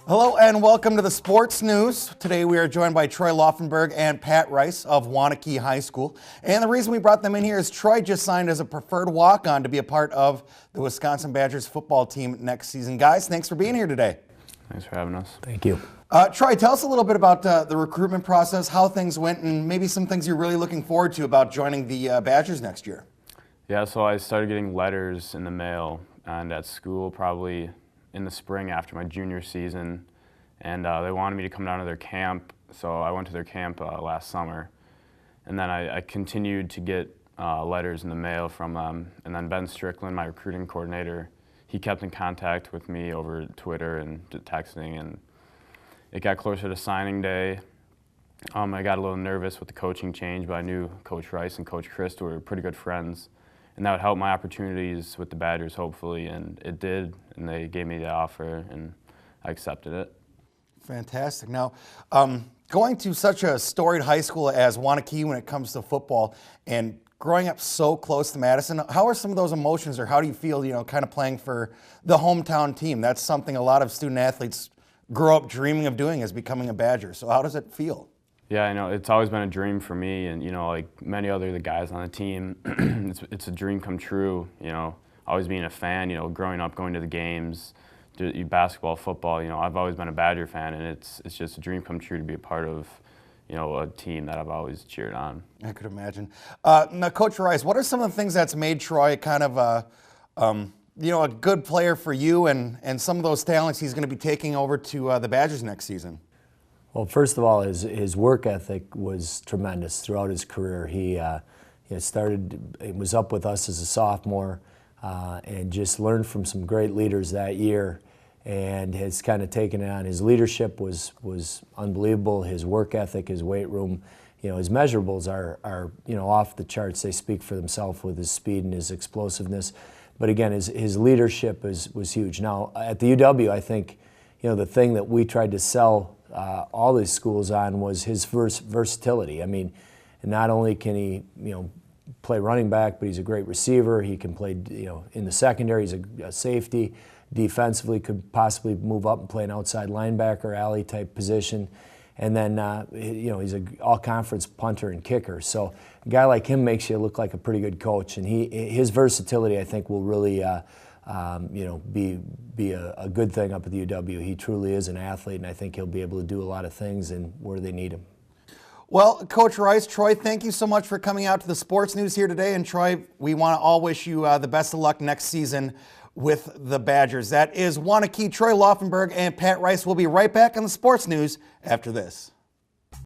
Hello and welcome to the Sports News. Today we are joined by Troy Laufenberg and Pat Rice of Waunakee High School. And the reason we brought them in here is Troy just signed as a preferred walk-on to be a part of the Wisconsin Badgers football team next season. Guys, thanks for being here today. Thanks for having us. Thank you. Troy, tell us a little bit about the recruitment process, how things went, and maybe some things you're really looking forward to about joining the Badgers next year. Yeah, so I started getting letters in the mail and at school probably in the spring after my junior season, and they wanted me to come down to their camp, so I went to their camp last summer. And then I continued to get letters in the mail from them, and then Ben Strickland, my recruiting coordinator, he kept in contact with me over Twitter and texting, and it got closer to signing day. I got a little nervous with the coaching change, but I knew Coach Rice and Coach Christ were pretty good friends, and that would help my opportunities with the Badgers, hopefully, and it did, and they gave me the offer, and I accepted it. Fantastic. Now, going to such a storied high school as Waunakee when it comes to football and growing up so close to Madison, how are some of those emotions, or how do you feel, kind of playing for the hometown team? That's something a lot of student athletes grow up dreaming of doing, is becoming a Badger. So how does it feel? Yeah, I know it's always been a dream for me, and like many other the guys on the team, it's a dream come true. Always being a fan. Growing up, going to the games, basketball, football. I've always been a Badger fan, and it's just a dream come true to be a part of, a team that I've always cheered on. I could imagine. Now, Coach Rice, what are some of the things that's made Troy kind of a good player for you, and some of those talents he's going to be taking over to the Badgers next season? Well, first of all, his work ethic was tremendous throughout his career. He was up with us as a sophomore and just learned from some great leaders that year, and has kind of taken it on. His leadership was unbelievable. His work ethic, his weight room, his measurables are off the charts. They speak for themselves with his speed and his explosiveness. But again, his leadership was huge. Now, at the UW, I think the thing that we tried to sell all these schools on was his versatility. I mean, not only can he play running back, but he's a great receiver. He can play in the secondary. He's a safety. Defensively, could possibly move up and play an outside linebacker, alley type position. And then he's an all-conference punter and kicker. So a guy like him makes you look like a pretty good coach. And his versatility, I think, will really be a good thing up at the UW. He truly is an athlete, and I think he'll be able to do a lot of things and where they need him. Well, Coach Rice, Troy, thank you so much for coming out to the Sports News here today. And Troy, we want to all wish you the best of luck next season with the Badgers. That is Waunakee, Troy Laufenberg, and Pat Rice. We'll be right back on the Sports News after this.